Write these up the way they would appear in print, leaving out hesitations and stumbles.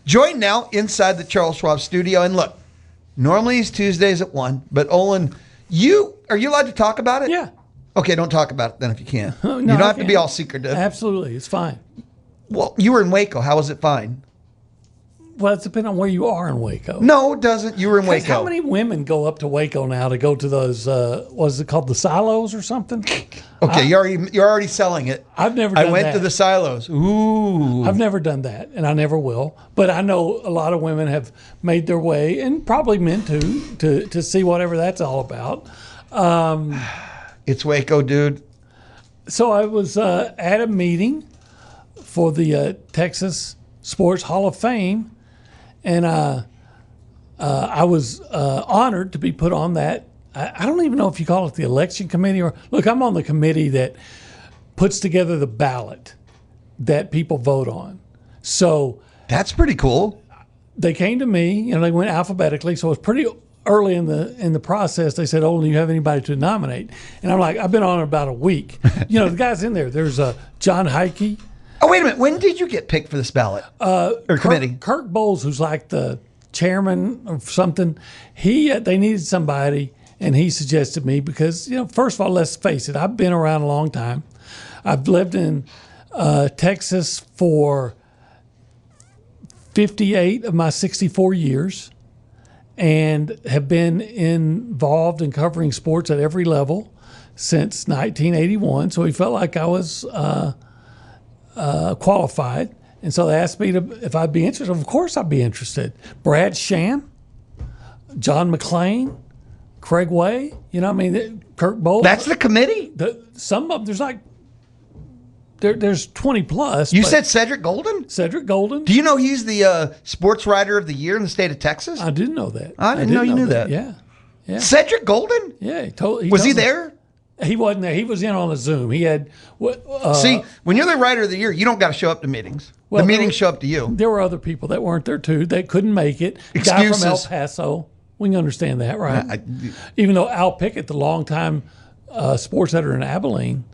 Joined now inside the Charles Schwab studio. And look, normally it's Tuesdays at 1, but Olin, are you allowed to talk about it? Yeah. Okay, don't talk about it then if you can. No, you don't I have to be can't. all secretive. Absolutely. It's fine. Well, you were in Waco. How was it fine? Well, it depends on where you are in Waco. No, it doesn't. You were in Waco. How many women go up to Waco now to go to those, what is it called, the silos or something? Okay, you're already selling it. I've never done that. I went to the silos. Ooh. I've never done that, and I never will. But I know a lot of women have made their way, and probably meant to see whatever that's all about. It's Waco, dude. So I was at a meeting for the Texas Sports Hall of Fame, and I was honored to be put on that. I don't even know if you call it the election committee or look. I'm on the committee that puts together the ballot that people vote on. So that's pretty cool. They came to me, they went alphabetically. So it was pretty early in the process. They said, "Oh, do you have anybody to nominate?" And I'm like, "I've been on about a week." The guys in there. There's John Heike. Oh, wait a minute. When did you get picked for this ballot or committee? Kirk Bowles, who's like the chairman or something, they needed somebody, and he suggested me because, first of all, let's face it, I've been around a long time. I've lived in Texas for 58 of my 64 years and have been involved in covering sports at every level since 1981. So he felt like I was qualified. And so they asked me if I'd be interested. Of course I'd be interested. Brad Sham, John McClain, Craig Way, Kirk Bowles. That's the committee? Some of them, there's like, there's 20 plus. You said Cedric Golden? Cedric Golden. Do you know he's the sports writer of the year in the state of Texas? I didn't know that. I didn't know you knew that. Yeah. Cedric Golden? Yeah. Was he there? He wasn't there. He was in on a Zoom. He had. See, when you're the writer of the year, you don't got to show up to meetings. The meetings show up to you. There were other people that weren't there too. They couldn't make it. Excuses. Guy from El Paso. We can understand that, right? Even though Al Pickett, the longtime sports editor in Abilene,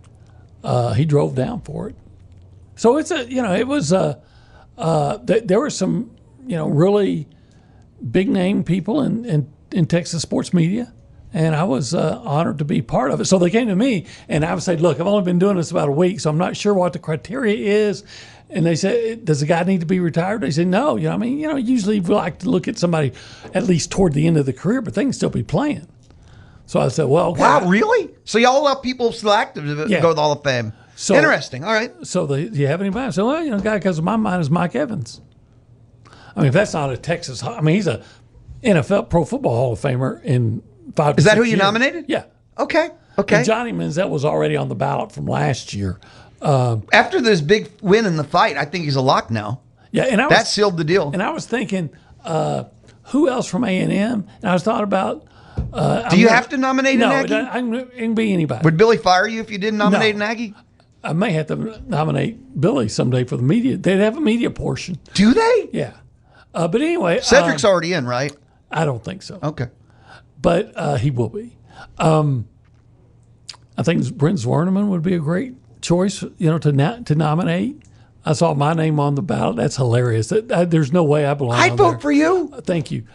he drove down for it. So it's there were some, really big name people in Texas sports media. And I was honored to be part of it. So they came to me, and I would say, look, I've only been doing this about a week, so I'm not sure what the criteria is. And they said, does the guy need to be retired? They said, no. Usually we like to look at somebody at least toward the end of the career, but they can still be playing. So I said, well, okay. Wow, really? So y'all allow people still active to go to the Hall of Fame. So, interesting. All right. So do you have anybody? I said, well, the guy that comes to my mind is Mike Evans. If that's not a Texas, he's a NFL Pro Football Hall of Famer in 5 to 6 years. Is that who you nominated? Yeah. Okay. And Johnny Manziel was already on the ballot from last year. After this big win in the fight, I think he's a lock now. Yeah, and that sealed the deal. And I was thinking, who else from A&M? And I was thought about. Do you have to nominate an Aggie? No, it can be anybody. Would Billy fire you if you didn't nominate an Aggie? I may have to nominate Billy someday for the media. They'd have a media portion. Do they? Yeah. But anyway. Cedric's already in, right? I don't think so. Okay. But he will be. I think Brent Zwerneman would be a great choice, to nominate. I saw my name on the ballot. That's hilarious. There's no way I belong. I'd vote for you. Thank you.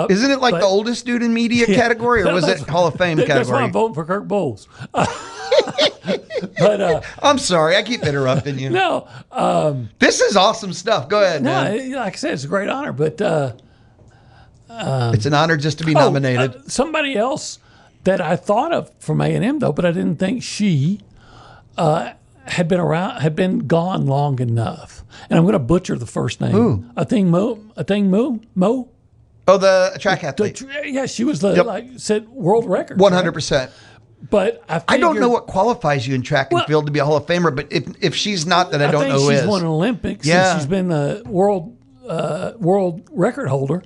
Isn't it like the oldest dude in media category, or was it Hall of Fame category? That's why I'm voting for Kirk Bowles. But I'm sorry, I keep interrupting you. No, this is awesome stuff. Go ahead, man. Like I said, it's a great honor, but it's an honor just to be nominated. Somebody else that I thought of from A&M though, but I didn't think she had been gone long enough. And I'm going to butcher the first name. Who? Mo. Oh, the track athlete. She was the set world record. 100%. Right? But I don't know what qualifies you in track and field to be a Hall of Famer, but if she's not, then I don't know who is. She's won an Olympics. Yeah. And she's been a world record holder.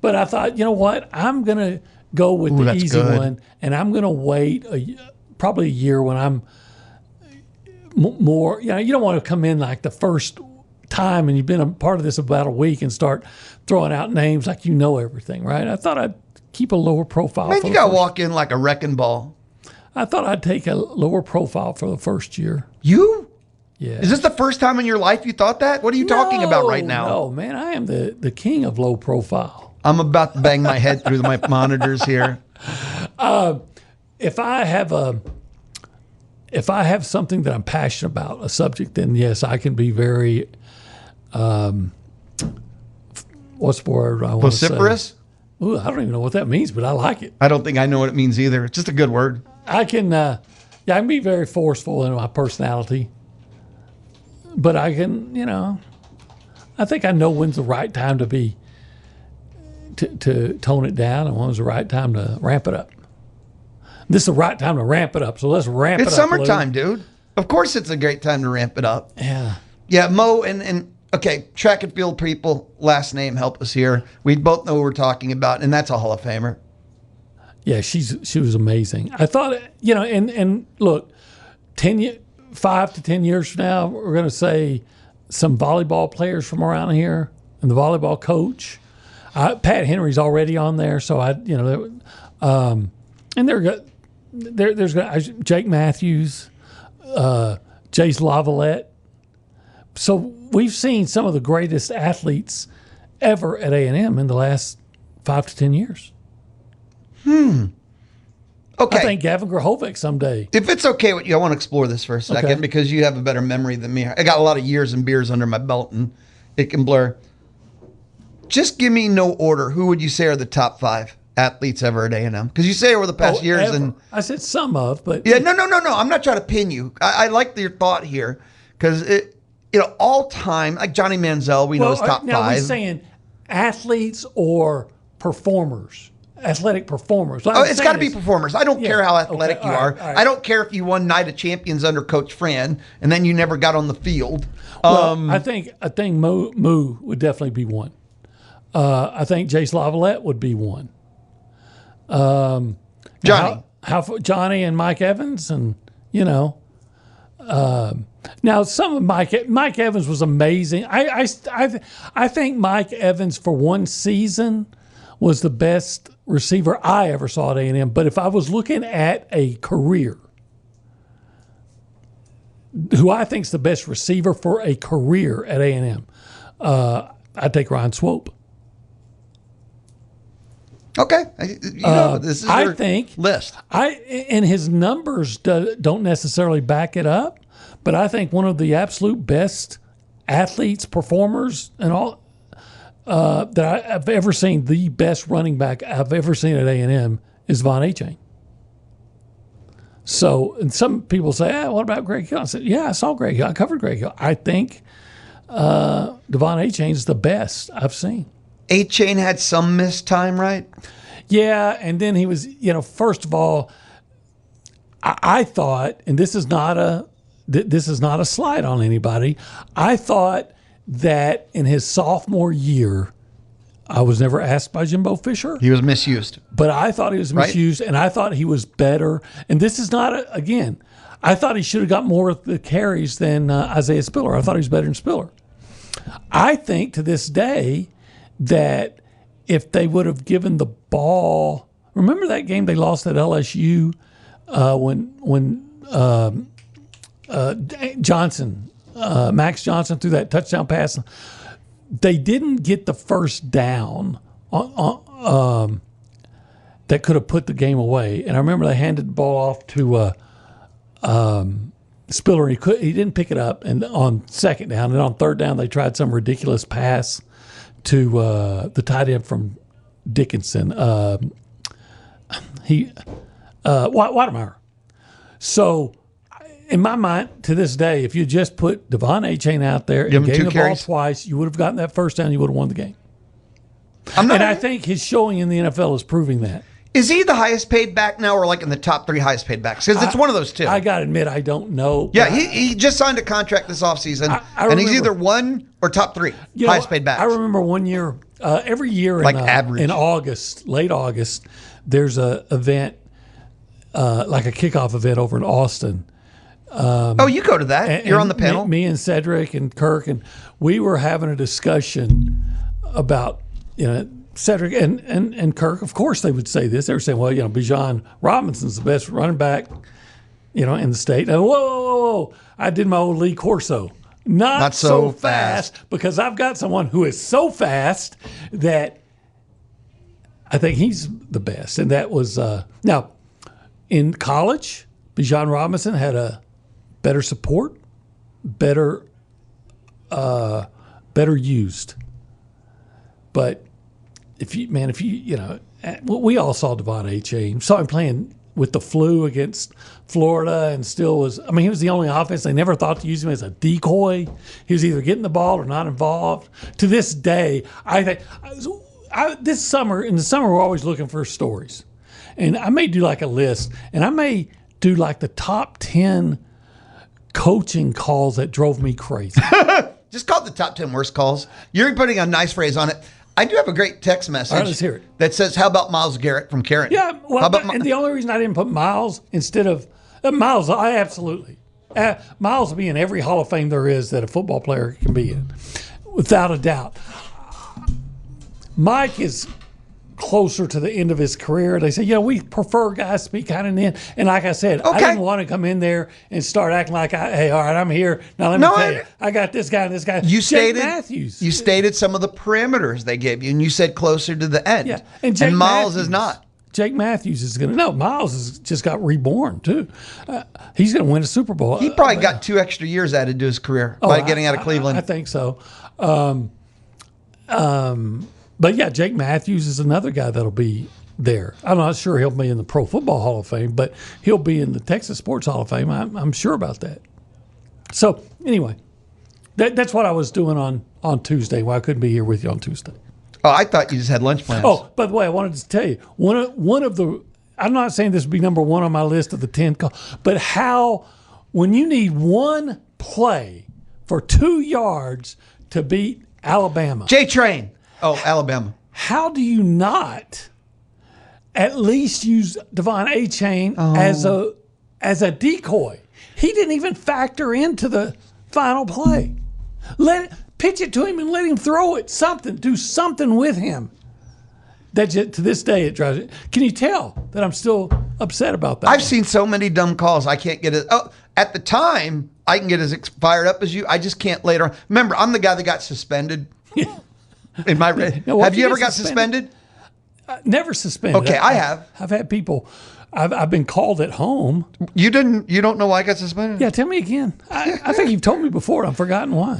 But I thought, you know what? I'm going to go with the easy one, and I'm going to wait probably a year when I'm more. You don't want to come in like the first time and you've been a part of this about a week and start throwing out names like everything, right? I thought I'd keep a lower profile. Man, you got to walk in like a wrecking ball. I thought I'd take a lower profile for the first year. You? Yeah. Is this the first time in your life you thought that? What are you talking about right now? No, man, I am the king of low profile. I'm about to bang my head through my monitors here. If I have something that I'm passionate about, a subject, then yes, I can be very, what's the word I want to say? Vociferous? Ooh, I don't even know what that means, but I like it. I don't think I know what it means either. It's just a good word. I can be very forceful in my personality, but I can, I think I know when's the right time to tone it down and when's the right time to ramp it up. This is the right time to ramp it up, so let's ramp it up. It's summertime, dude. Of course it's a great time to ramp it up. Yeah. Yeah, Mo and okay, track and field people, last name, help us here. We both know what we're talking about, and that's a Hall of Famer. Yeah, she was amazing. I thought, and look, 5 to 10 years from now, we're going to say some volleyball players from around here and the volleyball coach. Pat Henry's already on there, so and there's Jake Matthews, Jace Lavalette. So we've seen some of the greatest athletes ever at A&M in the last 5 to 10 years. Okay. I think Gavin Grahovic someday. If it's okay with you, I want to explore this for a second because you have a better memory than me. I got a lot of years and beers under my belt, and it can blur. Just give me no order. Who would you say are the top 5 athletes ever at A&M? Because you say over the past years, ever. and I said some of, but yeah, no. I'm not trying to pin you. I like your thought here because all time, like Johnny Manziel, we know is top 5. Now we're saying athletes or performers. Athletic performers. It's got to be performers. I don't care how athletic you are. Right. I don't care if you won Night of Champions under Coach Fran and then you never got on the field. Well, I think Moo would definitely be one. I think Jace Lavalette would be one. Johnny. Johnny and Mike Evans, and now some of Mike Evans was amazing. I think Mike Evans for one season was the best receiver I ever saw at A&M. But if I was looking at a career, who I think is the best receiver for a career at A&M, I'd take Ryan Swope. Okay, this is your list. And his numbers don't necessarily back it up, but I think one of the absolute best athletes, performers, and all that I've ever seen, the best running back I've ever seen at A&M is Von Achane. So, and some people say, what about Greg Hill? I said, yeah, I saw Greg Hill. I covered Greg Hill. I think Devon Achane is the best I've seen. Achane had some missed time, right? Yeah, and then he was, first of all, I thought, and this is not a slight on anybody. I thought that in his sophomore year, I was never asked by Jimbo Fisher. He was misused. But I thought he was misused, and I thought he was better. And this is not, I thought he should have got more of the carries than Isaiah Spiller. I thought he was better than Spiller. I think to this day that if they would have given the ball, remember that game they lost at LSU when Max Johnson threw that touchdown pass. They didn't get the first down that could have put the game away. And I remember they handed the ball off to Spiller. He didn't pick it up, and on second down, and on third down they tried some ridiculous pass to the tight end from Dickinson. Watermeyer. So, in my mind, to this day, if you just put Devon Achane out there and gave him the ball twice, you would have gotten that first down. You would have won the game. I think his showing in the NFL is proving that. Is he the highest paid back now, or like in the top 3 highest paid backs? Because it's one of those two. I got to admit, I don't know. Yeah, he just signed a contract this offseason, and he's either 1 or top 3 highest paid backs. I remember one year, every year in August, late August, there's a event, like a kickoff event over in Austin. You go to that. You're on the panel. Me and Cedric and Kirk, and we were having a discussion about, Cedric and Kirk. Of course, they would say this. They were saying, well, Bijan Robinson's the best running back in the state. And whoa. I did my old Lee Corso. Not so fast, because I've got someone who is so fast that I think he's the best. And that was, now, in college, Bijan Robinson had a better support, better used. But if you we all saw Devon A-Chain, saw him playing with the flu against Florida, and still was, he was the only offense. They never thought to use him as a decoy. He was either getting the ball or not involved. To this day, I think, in the summer, we're always looking for stories. And I may do like a list, and I may do like the top 10 coaching calls that drove me crazy. Just call it the top 10 worst calls. You're putting a nice phrase on it. I do have a great text message. All right, let's hear it. That says, how about Myles Garrett from Karen? Yeah, well, and the only reason I didn't put Myles instead of Myles, I absolutely. Myles will be in every Hall of Fame there is that a football player can be in, without a doubt. Mike is closer to the end of his career. They say, we prefer guys to be kind of in. And like I said, I didn't want to come in there and start acting like, hey, all right, I'm here. Now let me tell you, I got this guy and this guy. You Jake Matthews. You stated some of the parameters they gave you, and you said closer to the end. Yeah, and Myles is not. Jake Matthews is going to. No, Myles has just got reborn, too. He's going to win a Super Bowl. He probably got 2 extra years added to his career by getting out of Cleveland. I think so. But yeah, Jake Matthews is another guy that'll be there. I'm not sure he'll be in the Pro Football Hall of Fame, but he'll be in the Texas Sports Hall of Fame. I'm sure about that. So anyway, that's what I was doing on Tuesday. Why I couldn't be here with you on Tuesday. Oh, I thought you just had lunch plans. Oh, by the way, I wanted to tell you one of the. I'm not saying this would be number one on my list of the 10 calls, but how when you need one play for 2 yards to beat Alabama. J-Train. Oh, Alabama. How do you not at least use Devon A-Chain as a decoy? He didn't even factor into the final play. Pitch it to him and let him throw it. Do something with him. That to this day it drives it. Can you tell that I'm still upset about that? I've seen so many dumb calls. I can't get it. Oh, at the time I can get as fired up as you. I just can't later on. Remember, I'm the guy that got suspended. Yeah. In my have you ever got suspended? Never suspended. Okay, I have. I've had people. I've been called at home. You didn't. You don't know why I got suspended? Yeah, tell me again. I think you've told me before. I've forgotten why.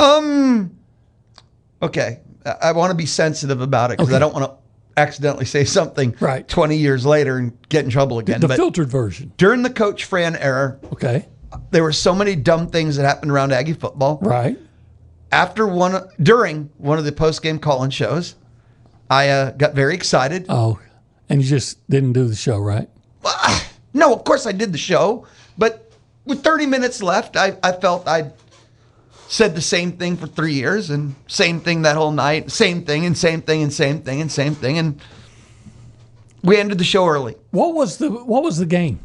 Okay, I want to be sensitive about it because I don't want to accidentally say something 20 years later and get in trouble again. The filtered version. During the Coach Fran era, there were so many dumb things that happened around Aggie football. Right. During one of the post-game call-in shows, I got very excited. Oh, and you just didn't do the show, right? No, of course I did the show, but with 30 minutes left, I felt I'd said the same thing for 3 years and same thing that whole night, same thing and same thing and same thing and same thing, and we ended the show early. What was the game?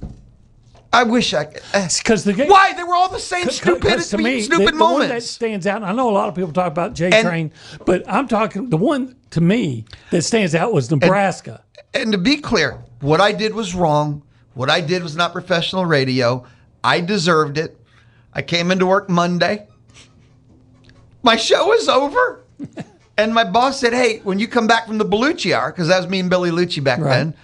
I wish I could. Because the game. Why? They were all the same stupid moments. The one that stands out, and I know a lot of people talk about J-Train, but I'm talking, the one to me that stands out was Nebraska. And to be clear, what I did was wrong. What I did was not professional radio. I deserved it. I came into work Monday. My show was over. And my boss said, hey, when you come back from the Bellucci hour, because that was me and Billy Lucci back then,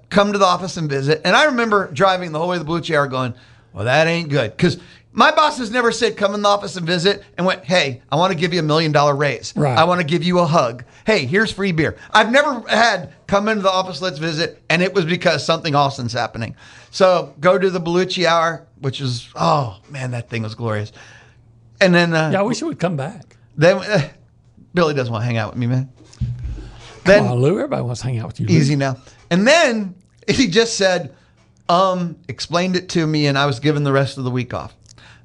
come to the office and visit. And I remember driving the whole way to the Bellucci hour going, well, that ain't good. Because my boss has never said, come in the office and visit, and went, hey, I want to give you $1 million raise. Right. I want to give you a hug. Hey, here's free beer. I've never had come into the office, let's visit, and it was because something awesome's happening. So go to the Bellucci hour, which is, oh, man, that thing was glorious. And then... I wish it would come back. Then Billy doesn't want to hang out with me, man. Come on, Lou. Everybody wants to hang out with you, Lou. Easy now. And then he just said, explained it to me, and I was given the rest of the week off.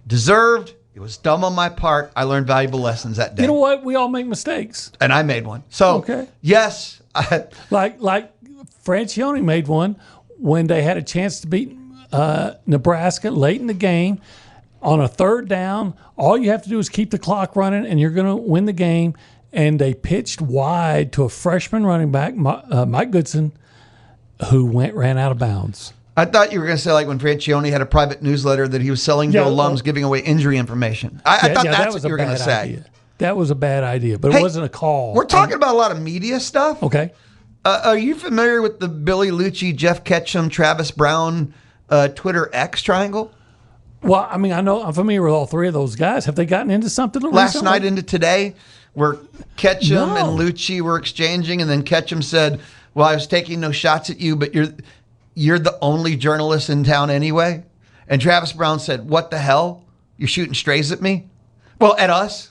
Deserved. It was dumb on my part. I learned valuable lessons that day. You know what? We all make mistakes. And I made one. So, yes. Like Francione made one when they had a chance to beat Nebraska late in the game on a third down. All you have to do is keep the clock running, and you're going to win the game. And they pitched wide to a freshman running back, Mike Goodson, who ran out of bounds. I thought you were going to say like when Francione had a private newsletter that he was selling to alums, giving away injury information. I thought that's what you were going to say. Idea. That was a bad idea, but it wasn't a call. We're talking about a lot of media stuff. Okay. Are you familiar with the Billy Lucci, Jeff Ketchum, Travis Brown Twitter X triangle? Well, I mean, I'm familiar with all three of those guys. Have they gotten into something last night into today, where Ketchum and Lucci were exchanging, and then Ketchum said, "Well, I was taking no shots at you, but you're the only journalist in town anyway." And Travis Brown said, "What the hell? You're shooting strays at me?" Well, at us.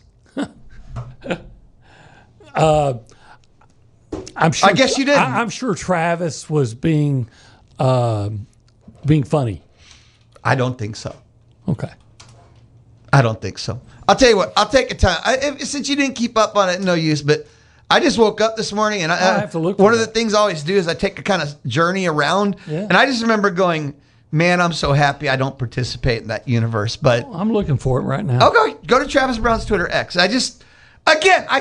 I'm sure. I guess you did. I'm sure Travis was being funny. I don't think so. Okay. I don't think so. I'll tell you what. I'll take a time. Since you didn't keep up on it, no use. But I just woke up this morning, and I have to look. One of the things I always do is I take a kind of journey around, and I just remember going, "Man, I'm so happy I don't participate in that universe." But I'm looking for it right now. Oh, go to Travis Brown's Twitter X. I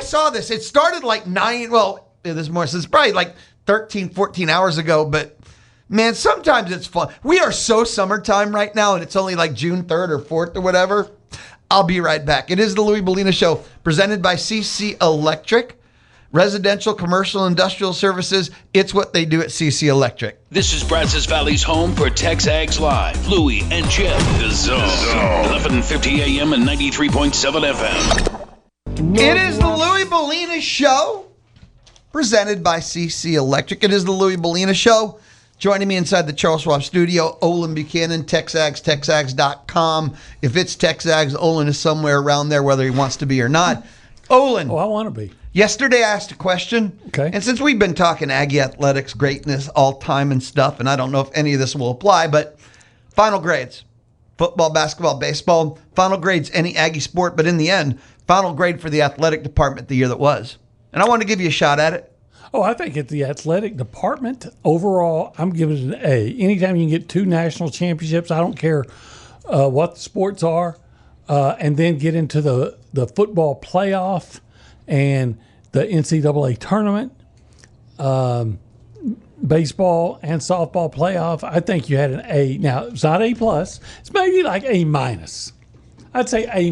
saw this. It started like 9. Well, there's more. So it's probably like 13, 14 hours ago. But man, sometimes it's fun. We are so summertime right now, and it's only like June 3rd or 4th or whatever. I'll be right back. It is the Louie Bellina Show, presented by CC Electric. Residential, commercial, industrial services. It's what they do at CC Electric. This is Brazos Valley's home for TexAgs Live. Louie and Jim, The Zone. 1150 AM and 93.7 FM. It is the Louie Bellina Show, presented by CC Electric. It is the Louie Bellina Show. Joining me inside the Charles Schwab studio, Olin Buchanan, TexAgs, TexAgs.com. If it's TexAgs, Olin is somewhere around there, whether he wants to be or not. Olin. Oh, I want to be. Yesterday I asked a question. Okay. And since we've been talking Aggie Athletics, greatness, all time and stuff, and I don't know if any of this will apply, but final grades. Football, basketball, baseball, final grades, any Aggie sport, but in the end, final grade for the athletic department the year that was. And I want to give you a shot at it. Oh, I think at the athletic department, overall, I'm giving it an A. Anytime you can get 2 national championships, I don't care what the sports are, and then get into the football playoff and the NCAA tournament, baseball and softball playoff, I think you had an A. Now, it's not A+. It's maybe like A-. I'd say A-.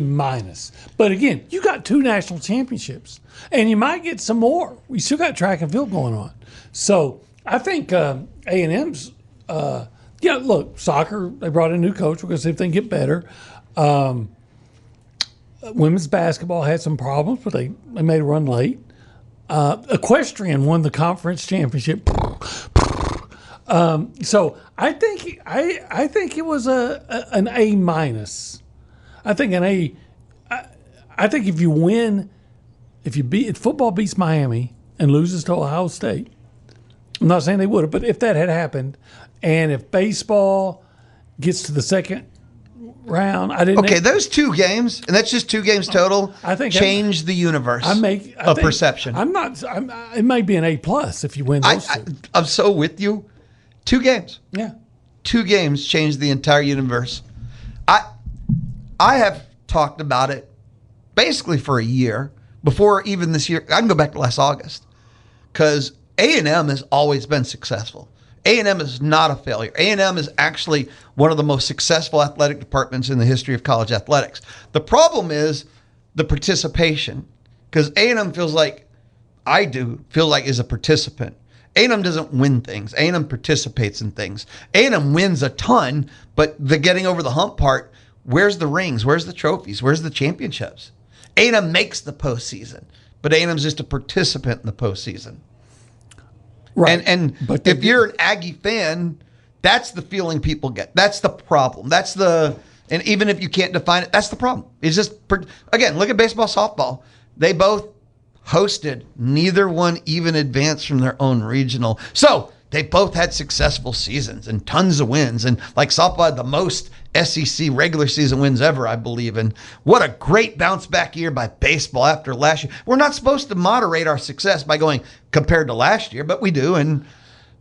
But again, you got 2 national championships, and you might get some more. We still got track and field going on. So I think A&M's, look, soccer, they brought in a new coach. We're going to see if they can get better. Women's basketball had some problems, but they made a run late. Equestrian won the conference championship. So I think it was an A-. I think an A. I think if you win, if football beats Miami and loses to Ohio State, I'm not saying they would have, but if that had happened, and if baseball gets to the second round, those 2 games, and that's just 2 games total. I think change the universe of perception. It may be an A+ if you win those 2. I'm so with you. 2 games. Yeah. 2 games changed the entire universe. I have talked about it basically for a year before even this year. I can go back to last August because A&M has always been successful. A&M is not a failure. A&M is actually one of the most successful athletic departments in the history of college athletics. The problem is the participation, because A&M feels like is a participant. A&M doesn't win things. A&M participates in things. A&M wins a ton, but the getting over the hump part, where's the rings? Where's the trophies? Where's the championships? A&M makes the postseason, but A&M's just a participant in the postseason. Right. And if you're an Aggie fan, that's the feeling people get. That's the problem. And even if you can't define it, that's the problem. It's just, again, look at baseball, softball. They both hosted. Neither one even advanced from their own regional. So they both had successful seasons and tons of wins. And like softball had the most SEC regular season wins ever, I believe. And what a great bounce back year by baseball after last year. We're not supposed to moderate our success by going compared to last year, but we do.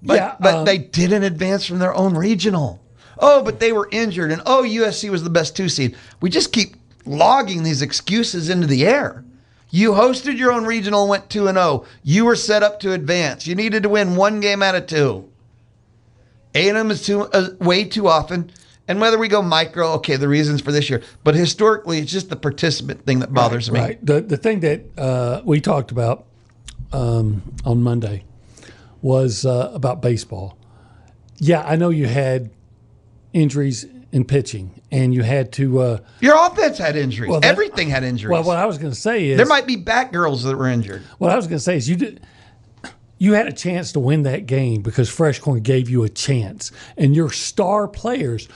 But they didn't advance from their own regional. Oh, but they were injured. And USC was the best 2 seed. We just keep logging these excuses into the air. You hosted your own regional and went 2-0. You were set up to advance. You needed to win 1 game out of 2. A&M is way too often. And whether we go micro, okay, the reasons for this year. But historically, it's just the participant thing that bothers me. Right. The thing that we talked about on Monday was about baseball. Yeah, I know you had injuries in pitching, and you had to... Your offense had injuries. Well, everything had injuries. Well, what I was going to say is... There might be Batgirls that were injured. What I was going to say is you had a chance to win that game because Freshcorn gave you a chance. And your star players...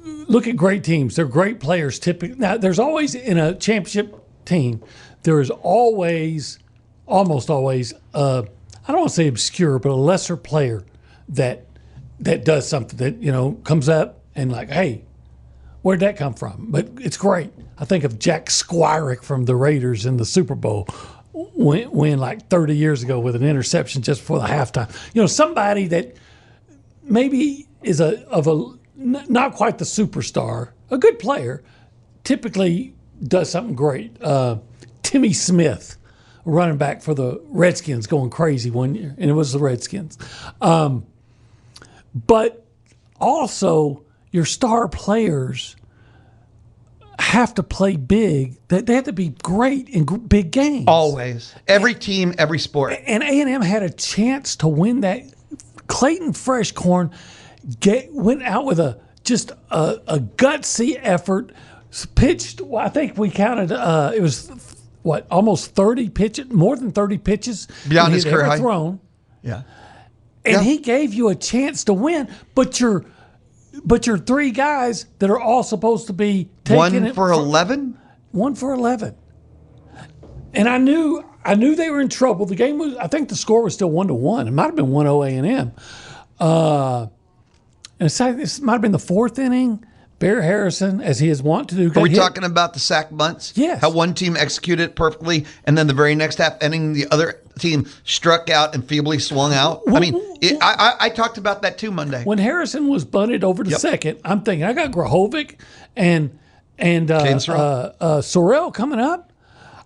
Look at great teams. They're great players typically. Now, there's always, in a championship team, there is always, almost always, I don't want to say obscure, but a lesser player that does something that, comes up and like, hey, where'd that come from? But it's great. I think of Jack Squirick from the Raiders in the Super Bowl win like 30 years ago with an interception just before the halftime. Somebody that maybe is not quite the superstar, a good player, typically does something great. Timmy Smith, running back for the Redskins, going crazy one year, and it was the Redskins. But also, your star players have to play big. They have to be great in big games. Always. Every team, every sport. And A&M had a chance to win that. Clayton Freshcorn went out with a gutsy effort, pitched, I think we counted, it was, almost 30 pitches, more than 30 pitches beyond his career high. Thrown. Yeah. And he gave you a chance to win, but your three guys that are all supposed to be taking 1 for 11? 1 for 11. And I knew they were in trouble. The game was, I think the score was still 1-1. It might have been 1-0 A&M. And this might have been the fourth inning. Bear Harrison, as he is wont to do. Are we talking about the sack bunts? Yes. How one team executed it perfectly, and then the very next half inning, the other team struck out and feebly swung out? I talked about that too Monday. When Harrison was bunted over to second, I'm thinking, I got Grahovic and Sorrell coming up.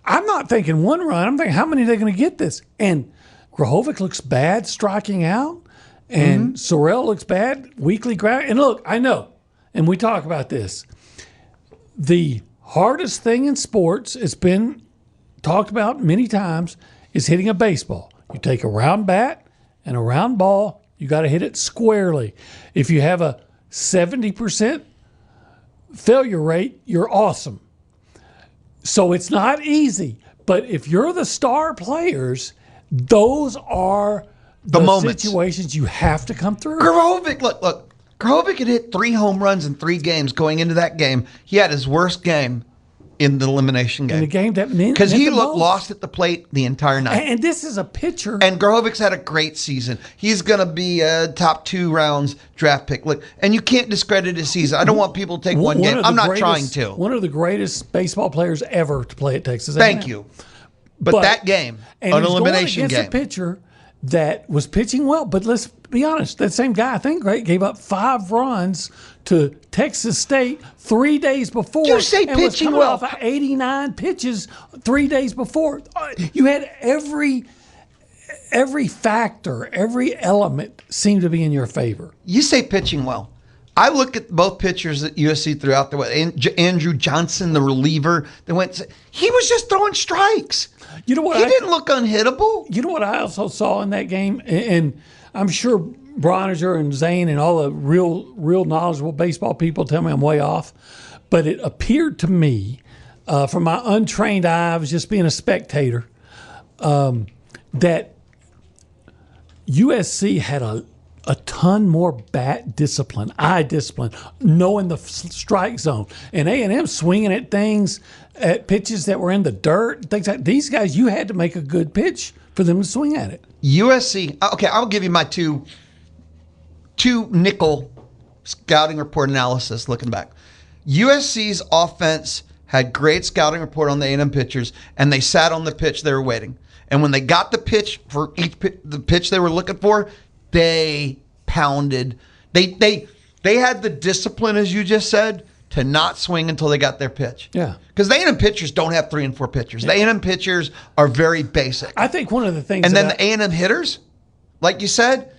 I'm not thinking one run. I'm thinking, how many are they going to get this? And Grahovic looks bad striking out. And Sorrell looks bad, weekly ground. And look, I know, and we talk about this. The hardest thing in sports, it's been talked about many times, is hitting a baseball. You take a round bat and a round ball, you got to hit it squarely. If you have a 70% failure rate, you're awesome. So it's not easy. But if you're the star players, those are the moments, situations you have to come through. Grahovic, look. Grahovic had hit 3 home runs in 3 games going into that game. He had his worst game in the elimination game. In the game that meant because he looked lost at the plate the entire night. And this is a pitcher. And Grahovic's had a great season. He's going to be a top 2 rounds draft pick. Look, and you can't discredit his season. I don't want people to take one game. I'm not trying to. One of the greatest baseball players ever to play at Texas A&M. Thank you. But that game, an elimination game, a pitcher that was pitching well, but let's be honest, that same guy, I think, gave up 5 runs to Texas State 3 days before. You say and pitching was well. off 89 pitches 3 days before. You had every factor, every element seemed to be in your favor. You say pitching well. I look at both pitchers at USC throughout the way. Andrew Johnson, the reliever, he was just throwing strikes. You know what? He didn't look unhittable. You know what I also saw in that game, and I'm sure Broniger and Zane and all the real knowledgeable baseball people tell me I'm way off, but it appeared to me, from my untrained eye, I was just being a spectator, that USC had a ton more bat discipline, eye discipline, knowing the strike zone. And A&M swinging at things, at pitches that were in the dirt, things like these guys, you had to make a good pitch for them to swing at it. USC, okay, I'll give you my two nickel scouting report analysis looking back. USC's offense had great scouting report on the A&M pitchers, and they sat on the pitch they were waiting. And when they got the pitch for the pitch they were looking for, they pounded. They had the discipline, as you just said, to not swing until they got their pitch. Yeah. Because the A&M pitchers don't have 3 and 4 pitchers. Yeah. The A&M pitchers are very basic. I think one of the things... And then the A&M hitters, like you said,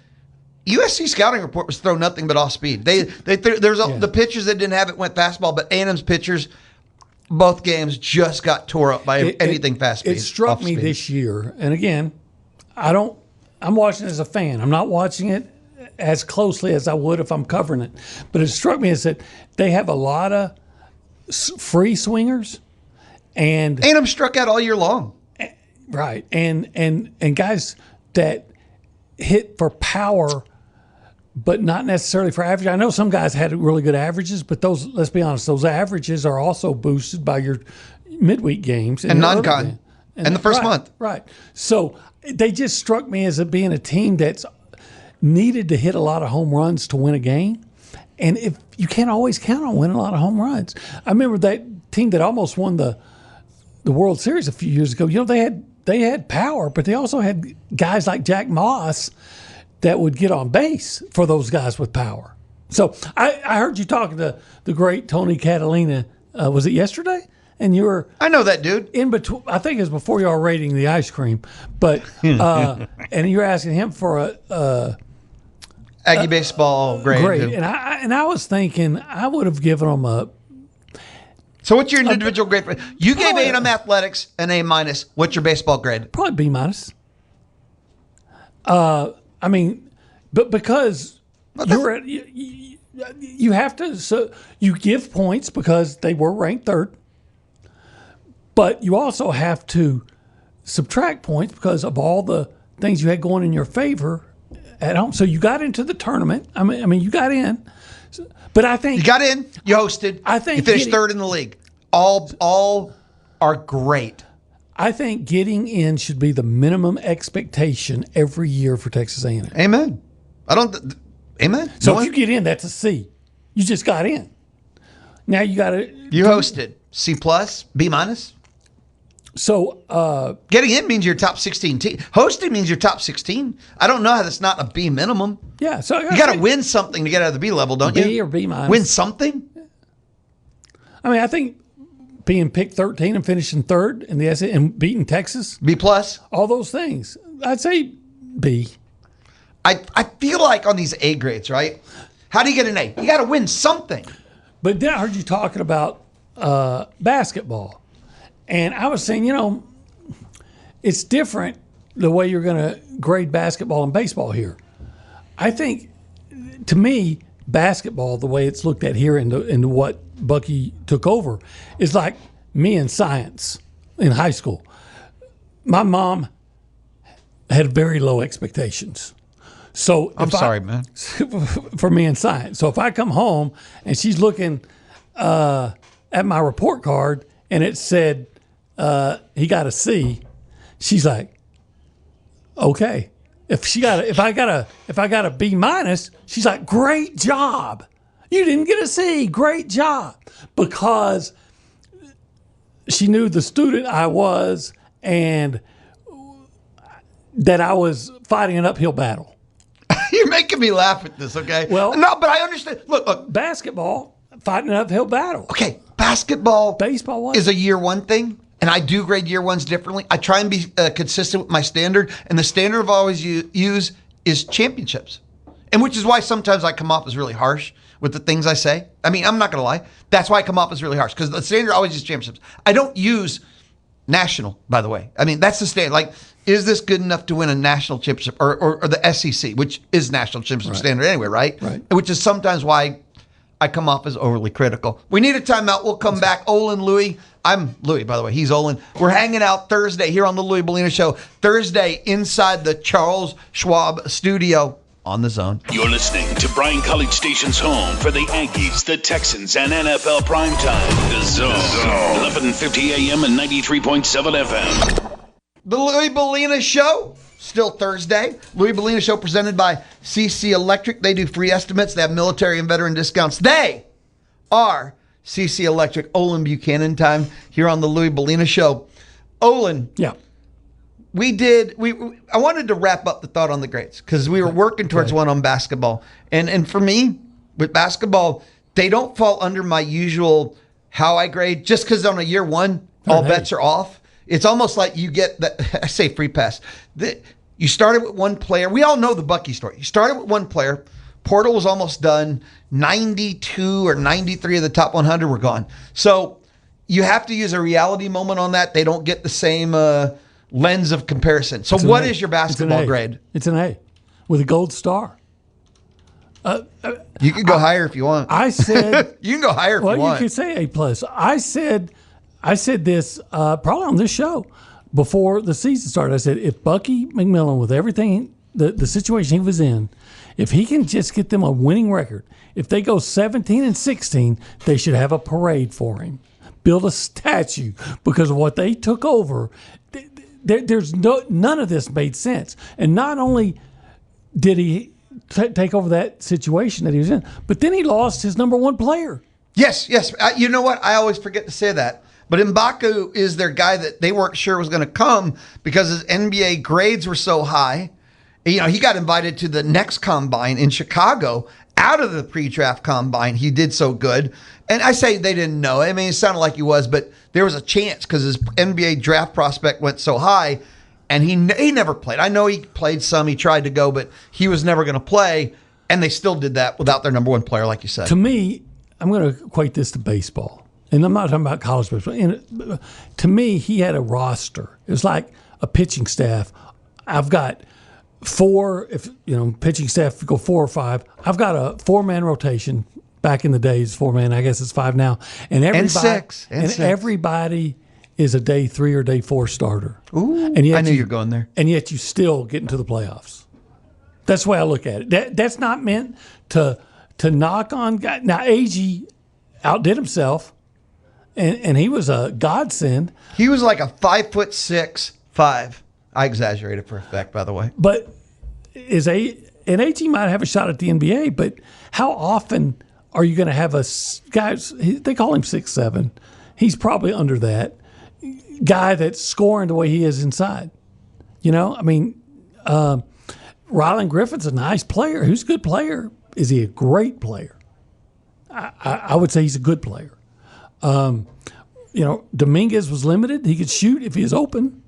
USC scouting report was throw nothing but off speed. The pitchers that didn't have it went fastball, but A&M's pitchers, both games just got tore up by anything fast speed. It struck me this year, and again, I'm watching as a fan. I'm not watching it as closely as I would if I'm covering it. But it struck me as that they have a lot of free swingers, and A&M struck out all year long. Right, and guys that hit for power, but not necessarily for average. I know some guys had really good averages, but those, let's be honest, those averages are also boosted by your midweek games and non-con and the first month. Right. So they just struck me as being a team that's needed to hit a lot of home runs to win a game. And if you can't always count on winning a lot of home runs. I remember that team that almost won the World Series a few years ago. You know, they had power, but they also had guys like Jack Moss that would get on base for those guys with power. So I heard you talking to the great Tony Catalina. Was it yesterday? And you were... I know that dude. In between, I think it was before y'all rating the ice cream. But and you were asking him for a Aggie Baseball grade. And I was thinking I would have given him a... So what's your individual grade? You gave A&M Athletics an A-. What's your baseball grade? Probably B-. I mean, but because you have to, so you give points because they were ranked third, but you also have to subtract points because of all the things you had going in your favor at home. So you got into the tournament. I mean, you got in, but I think you got in. You hosted. I think you finished third in the league. All are great. I think getting in should be the minimum expectation every year for Texas A&M. Amen. Amen. So if you get in, that's a C. You just got in. Now you got to. You hosted C+, B-. So getting in means you're top 16 team. Hosting means you're top 16. I don't know how that's not a B minimum. Yeah. So you got to win something to get out of the B level, don't you? B or B-. Win something. I mean, I think being picked 13 and finishing third in the SEC and beating Texas. B+. All those things. I'd say B. I feel like on these A grades, right? How do you get an A? You got to win something. But then I heard you talking about basketball. And I was saying, it's different the way you're going to grade basketball and baseball here. I think, to me, basketball, the way it's looked at here into what Bucky took over, is like me in science in high school. My mom had very low expectations. So I'm sorry, man. For me in science. So if I come home and she's looking at my report card and it said he got a C, she's like, okay. If I got a B-, she's like, great job. You didn't get a C. Great job. Because she knew the student I was and that I was fighting an uphill battle. You're making me laugh at this, okay? Well, no, but I understand. Look. Basketball, fighting an uphill battle. Okay, basketball. Baseball is a year one thing, and I do grade year ones differently. I try and be consistent with my standard, and the standard I've always use is championships, and which is why sometimes I come off as really harsh with the things I say. I mean, I'm not going to lie. That's why I come off as really harsh, because the standard always is championships. I don't use national, by the way. I mean, that's the standard. Like, is this good enough to win a national championship or the SEC, which is national championship standard anyway, right? Right. Which is sometimes why I come off as overly critical. We need a timeout. We'll come back. Olin, Louie. I'm Louie, by the way. He's Olin. We're hanging out Thursday here on the Louie Bellina Show. Thursday inside the Charles Schwab studio on the Zone. You're listening to Bryan College Station's home for the Aggies, the Texans, and NFL primetime. The Zone. 1150 AM and 93.7 FM. The Louie Bellina Show, still Thursday. Louie Bellina Show presented by CC Electric. They do free estimates. They have military and veteran discounts. They are CC Electric. Olin Buchanan time here on the Louie Bellina Show. Olin. Yeah. I wanted to wrap up the thought on the grades because we were working towards one on basketball. And for me, with basketball, they don't fall under my usual how I grade just because on a year one, all bets are off. It's almost like you get that, I say free pass. You started with one player. We all know the Bucky story. You started with one player. Portal was almost done. 92 or 93 of the top 100 were gone. So you have to use a reality moment on that. They don't get the same lens of comparison. So what is your basketball grade? It's an A with a gold star. You can go higher if you want. I said you can go higher if you want. Well, you could say A+. I said this probably on this show before the season started. I said if Bucky McMillan, with everything the situation he was in, if he can just get them a winning record, if they go 17-16, they should have a parade for him, build a statue because of what they took over. There's none of this made sense, and not only did he take over that situation that he was in, but then he lost his number one player. Yes. You know what? I always forget to say that. But M'Baku is their guy that they weren't sure was going to come because his NBA grades were so high. You know, he got invited to the next combine in Chicago out of the pre-draft combine. He did so good. And I say they didn't know. I mean, it sounded like he was, but there was a chance because his NBA draft prospect went so high, and he never played. I know he played some. He tried to go, but he was never going to play, and they still did that without their number one player, like you said. To me, I'm going to equate this to baseball. And I'm not talking about college baseball. To me, he had a roster. It was like a pitching staff. I've got four, pitching staff go 4 or 5. I've got a 4-man rotation. Back in the days, 4-man, I guess it's 5 now. And everybody is a day 3 or day 4 starter. Ooh, and yet I knew you're going there. And yet you still get into the playoffs. That's the way I look at it. That's not meant to knock on guys. Now, Aggie outdid himself, and he was a godsend. He was like a 5'6", 5. I exaggerated for effect, by the way. But Aggie might have a shot at the NBA, but how often are you going to have guys? They call him 6'7". He's probably under that guy that's scoring the way he is inside. Rylan Griffin's a nice player. Who's a good player? Is he a great player? I would say he's a good player. Dominguez was limited. He could shoot if he was open.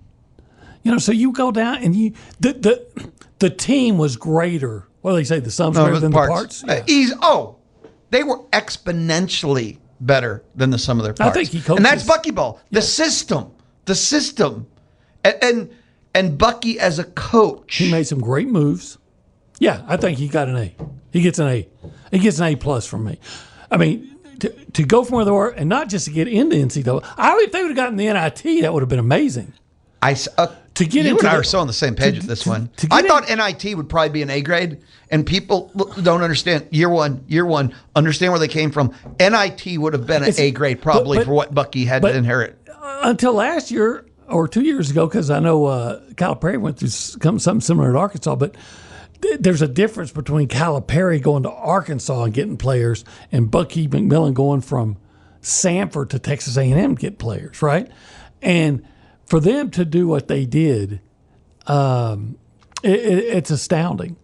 So you go down and the team was greater. What do they say? The sum's greater than the parts. Yeah. They were exponentially better than the sum of their parts. I think he coaches. And that's Buckyball. The system. And Bucky as a coach. He made some great moves. Yeah, I think he got an A. He gets an A. He gets an A+ from me. I mean, to go from where they were and not just to get into NCAA. If they would have gotten the NIT, that would have been amazing. To get you and I are so on the same page with this one. I thought NIT would probably be an A grade, and people don't understand. Year one, understand where they came from. NIT would have been an A grade probably for what Bucky had to inherit. Until last year or 2 years ago, because I know Calipari went through something similar at Arkansas, but there's a difference between Calipari going to Arkansas and getting players and Bucky McMillan going from Samford to Texas A&M to get players, right? And for them to do what they did, it's astounding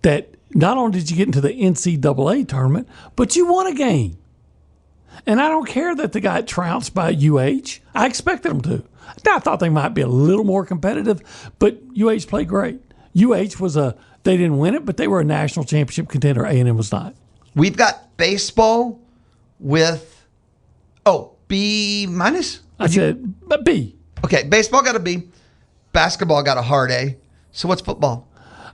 that not only did you get into the NCAA tournament, but you won a game. And I don't care that they got trounced by UH. I expected them to. I thought they might be a little more competitive, but UH played great. UH they didn't win it, but they were a national championship contender. A&M was not. We've got baseball with, B-. I said B. Okay, baseball got a B. Basketball got a hard A. So what's football?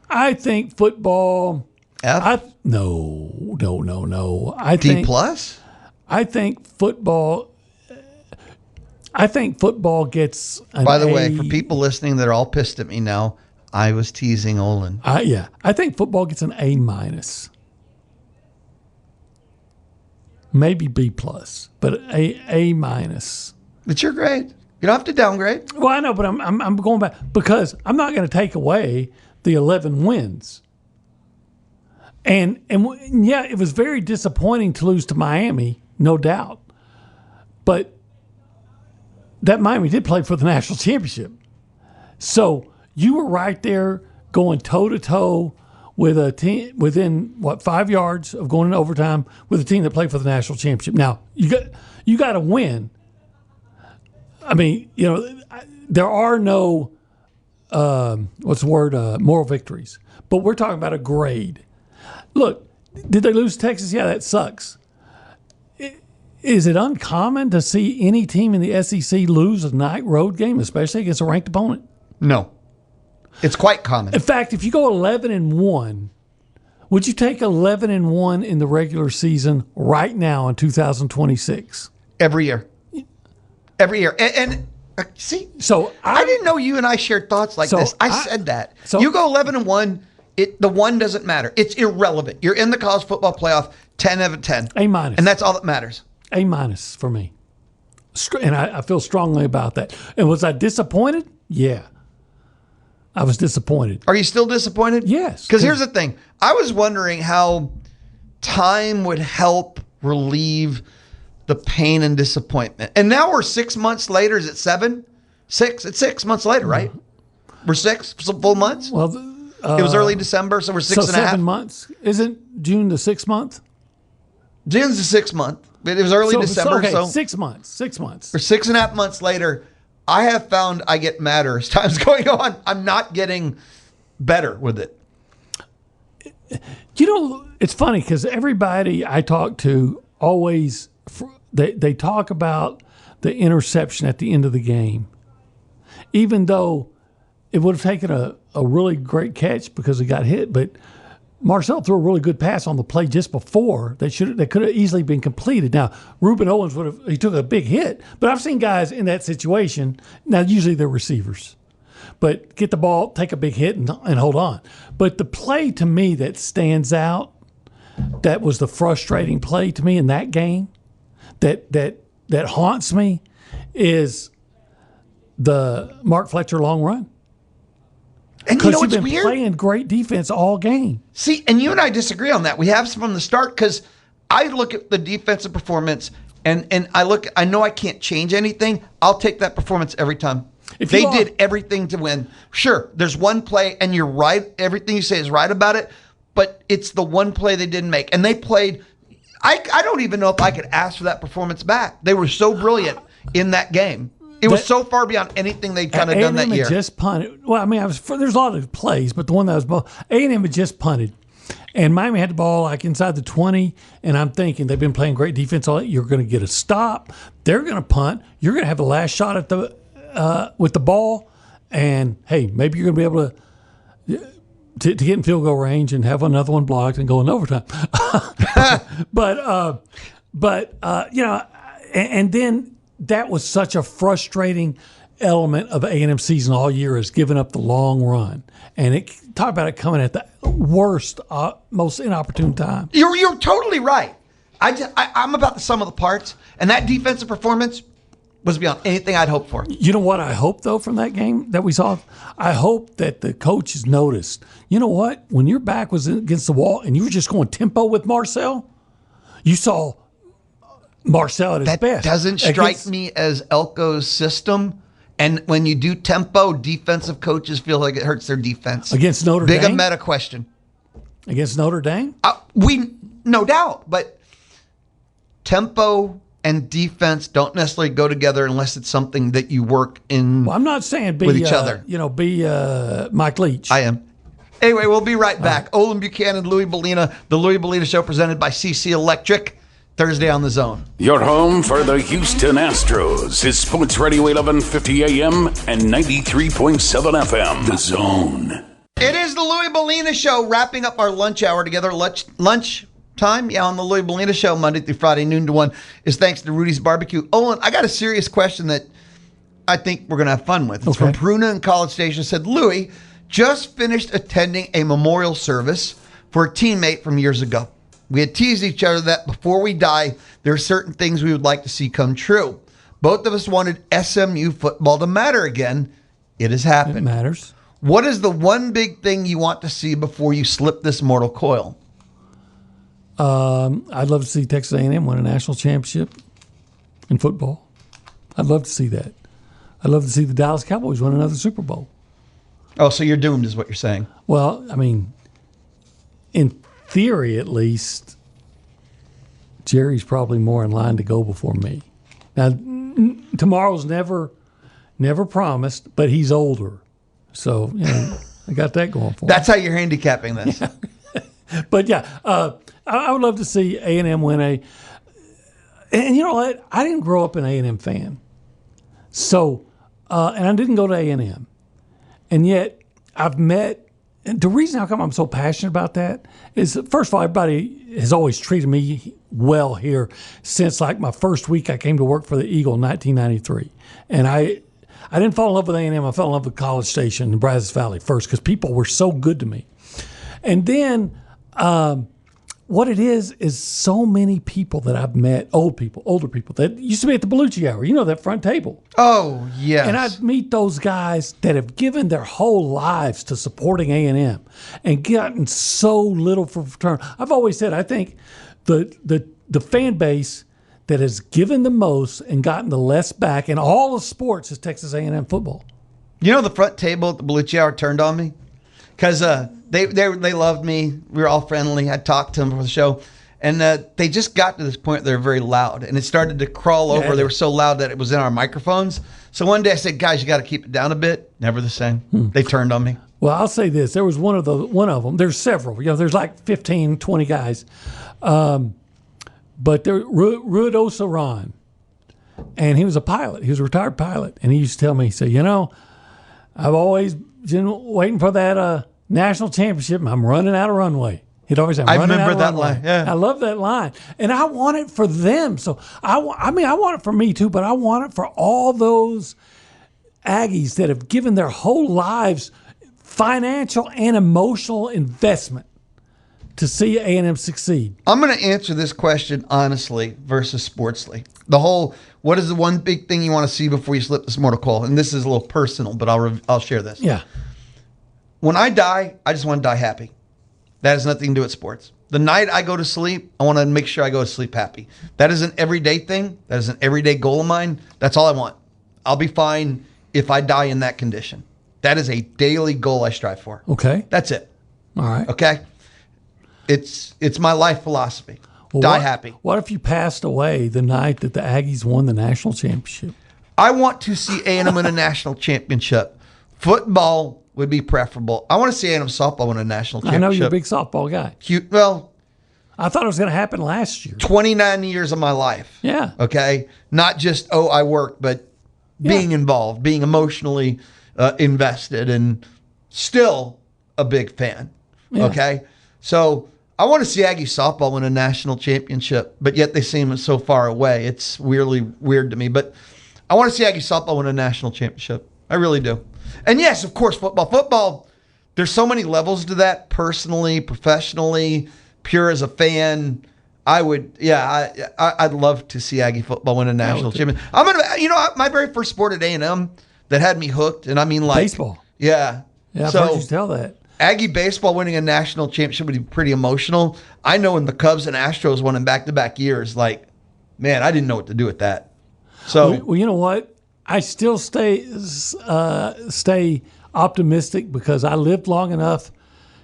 I think football. F? No. D plus? I think football. Gets an By the A. way, for people listening that are all pissed at me now, I was teasing Olin. Yeah. I think football gets an A-. Maybe B+, but A-. It's your grade. You don't have to downgrade. Well, I know, but I'm going back because I'm not going to take away the 11 wins. And yeah, it was very disappointing to lose to Miami, no doubt. But that Miami did play for the national championship. So you were right there going toe-to-toe with a team within, 5 yards of going into overtime with a team that played for the national championship. Now, you got to win. I mean, there are no moral victories. But we're talking about a grade. Look, did they lose to Texas? Yeah, that sucks. Is it uncommon to see any team in the SEC lose a night road game, especially against a ranked opponent? No. It's quite common. In fact, if you go 11-1, would you take 11-1 in the regular season right now in 2026? Every year. Every year. And see, so I didn't know you and I shared thoughts like this. I said that. So you go 11-1, the one doesn't matter. It's irrelevant. You're in the college football playoff 10 out of 10. A-. And that's all that matters. A- for me. And I feel strongly about that. And was I disappointed? Yeah. I was disappointed. Are you still disappointed? Yes. Because here's the thing. I was wondering how time would help relieve the pain and disappointment. And now we're 6 months later. Is it 7? 6? It's 6 months later, right? We're 6 full months? Well, it was early December, so we're 6 and a half. 7 months. Isn't June the 6th month? June's the 6th month. It was early December. Okay, so 6 months. 6 months. For 6.5 months later, I have found I get madder as time's going on. I'm not getting better with it. You know, it's funny because everybody I talk to always, they talk about the interception at the end of the game, even though it would have taken a really great catch because he got hit. But Marcel threw a really good pass on the play just before that could have easily been completed. Now, Reuben Owens he took a big hit, but I've seen guys in that situation. Now, usually they're receivers, but get the ball, take a big hit, and hold on. But the play to me that stands out, that was the frustrating play to me in that game, that haunts me, is the Mark Fletcher long run. And you know what's what's been weird? Playing great defense all game. See, and you and I disagree on that. We have from the start because I look at the defensive performance and I know I can't change anything. I'll take that performance every time. If they did everything to win. Sure, there's one play and you're right. Everything you say is right about it, but it's the one play they didn't make. And they played, I don't even know if I could ask for that performance back. They were so brilliant in that game. It was so far beyond anything they'd kind of done that year. A&M had just punted. Well, I mean, there's a lot of plays, but the one that was A&M had just punted, and Miami had the ball like inside the 20. And I'm thinking they've been playing great defense all. You're going to get a stop. They're going to punt. You're going to have the last shot at the with the ball, and hey, maybe you're going to be able to get in field goal range and have another one blocked and go in overtime. but you know, and then. That was such a frustrating element of A&M season all year, is giving up the long run. And talk about it coming at the worst, most inopportune time. You're totally right. I'm about the sum of the parts, and that defensive performance was beyond anything I'd hoped for. You know what I hope, though, from that game that we saw? I hope that the coaches noticed, you know what? When your back was against the wall and you were just going tempo with Marcel, you saw Marcel at his best. That doesn't strike me as Elko's system. And when you do tempo, defensive coaches feel like it hurts their defense. Against Notre Dame? Big meta question. Against Notre Dame? No doubt. But tempo and defense don't necessarily go together unless it's something that you work in. Well, I'm not saying with each other. Be Mike Leach. I am. Anyway, we'll be right back. Olin, Buchanan, Louie Bellina, the Louie Bellina Show presented by CC Electric. Thursday on The Zone. Your home for the Houston Astros is Sports Radio 1150 AM and 93.7 FM. The Zone. It is the Louie Bellina Show, wrapping up our lunch hour together. Lunch time, on the Louie Bellina Show, Monday through Friday, noon to 1, is thanks to Rudy's Barbecue. Olin, I got a serious question that I think we're going to have fun with. It's from Pruna in College Station. It said, Louie, just finished attending a memorial service for a teammate from years ago. We had teased each other that before we die, there are certain things we would like to see come true. Both of us wanted SMU football to matter again. It has happened. It matters. What is the one big thing you want to see before you slip this mortal coil? I'd love to see Texas A&M win a national championship in football. I'd love to see that. I'd love to see the Dallas Cowboys win another Super Bowl. Oh, so you're doomed is what you're saying. Well, I mean, in theory, at least, Jerry's probably more in line to go before me. Now, tomorrow's never promised, but he's older. So, I got that going for me. That's how you're handicapping this. Yeah. But, I would love to see A&M win and you know what? I didn't grow up an A&M fan. So, and I didn't go to A&M. And yet, I've met, and the reason how come I'm so passionate about that is, first of all, everybody has always treated me well here since like my first week I came to work for the Eagle in 1993. And I didn't fall in love with A&M. I fell in love with College Station in Brazos Valley first because people were so good to me. And then what it is so many people that I've met, older people that used to be at the Belucci Hour, that front table. Oh, yes. And I'd meet those guys that have given their whole lives to supporting A&M and gotten so little for return. I've always said I think the fan base that has given the most and gotten the less back in all of sports is Texas A&M football. The front table at the Belucci Hour turned on me because they loved me. We were all friendly. I talked to them before the show. And they just got to this point they were very loud. And it started to crawl over. They were so loud that it was in our microphones. So one day I said, guys, you got to keep it down a bit. Never the same. They turned on me. Well, I'll say this. There was one of them. There's several. There's like 15, 20 guys. But there, Ruidoso Ron. And he was a pilot. He was a retired pilot. And he used to tell me, he said, I've always been waiting for that national championship. I'm running out of runway. He'd always say, I remember that line. Yeah. I love that line. And I want it for them. So, I want it for me too, but I want it for all those Aggies that have given their whole lives financial and emotional investment to see A&M succeed. I'm going to answer this question honestly versus sportsly. What is the one big thing you want to see before you slip this mortal coil? And this is a little personal, but I'll share this. Yeah. When I die, I just want to die happy. That has nothing to do with sports. The night I go to sleep, I want to make sure I go to sleep happy. That is an everyday thing. That is an everyday goal of mine. That's all I want. I'll be fine if I die in that condition. That is a daily goal I strive for. Okay. That's it. All right. Okay? It's my life philosophy. Well, die happy. What if you passed away the night that the Aggies won the national championship? I want to see A&M win a national championship. Football would be preferable. I want to see A&M softball win a national championship. I know you're a big softball guy. Well, I thought it was going to happen last year. 29 years of my life. Yeah. Okay? Not just, I work, but being involved, being emotionally invested, and still a big fan. Yeah. Okay? So I want to see Aggie softball win a national championship, but yet they seem so far away. It's weirdly weird to me. But I want to see Aggie softball win a national championship. I really do. And yes, of course, football. Football, there's so many levels to that, personally, professionally, pure as a fan. I'd love to see Aggie football win a national championship. My very first sport at A&M that had me hooked, and I mean like baseball. Yeah. Yeah, I've heard you tell that. Aggie baseball winning a national championship would be pretty emotional. I know when the Cubs and Astros won in back-to-back years, like, man, I didn't know what to do with that. So, well, you know what? I still stay optimistic because I lived long enough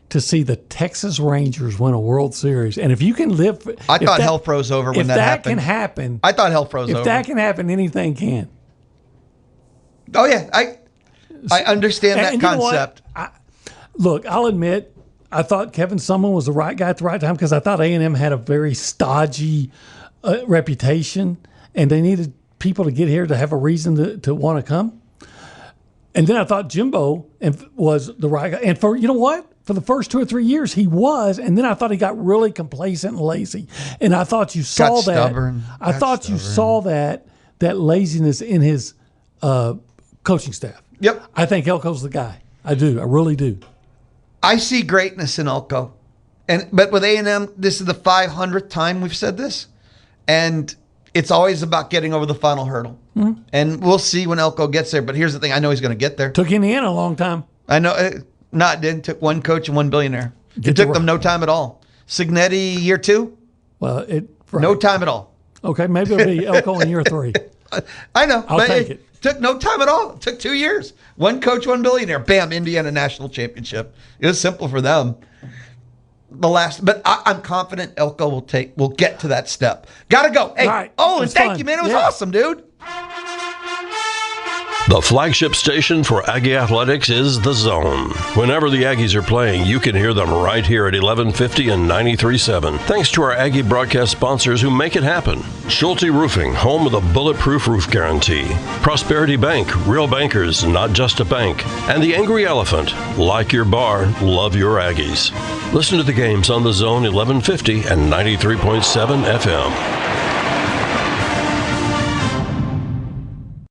to see the Texas Rangers win a World Series. And if you can live... I thought hell froze over when that happened. If that can happen... I thought hell froze over. If that can happen, anything can. Oh, yeah. I understand that concept. Look, I'll admit, I thought Kevin Sumlin was the right guy at the right time because I thought A&M had a very stodgy reputation, and they needed people to get here to have a reason to want to come. And then I thought Jimbo was the right guy. And for, you know what? For the first 2 or 3 years, he was. And then I thought he got really complacent and lazy. And I thought you saw that. Stubborn. I thought you saw that laziness in his coaching staff. Yep. I think Elko's the guy. I do. I really do. I see greatness in Elko. But with A&M, this is the 500th time we've said this. And it's always about getting over the final hurdle. Mm-hmm. And we'll see when Elko gets there. But here's the thing. I know he's going to get there. Took Indiana a long time. I know. It didn't. Took one coach and one billionaire. It took them no time at all. Signetti, year 2? Well, no time at all. Okay, maybe it'll be Elko in year 3. I know. I'll take it. Took no time at all. It took 2 years. One coach, one billionaire. Bam, Indiana national championship. It was simple for them. But I'm confident Elko will get to that step. Gotta go. Hey, right. Olin, thank you, man. It was awesome, dude. The flagship station for Aggie Athletics is The Zone. Whenever the Aggies are playing, you can hear them right here at 1150 and 93.7. Thanks to our Aggie broadcast sponsors who make it happen. Schulte Roofing, home of the bulletproof roof guarantee. Prosperity Bank, real bankers, not just a bank. And the Angry Elephant, like your bar, love your Aggies. Listen to the games on The Zone 1150 and 93.7 FM.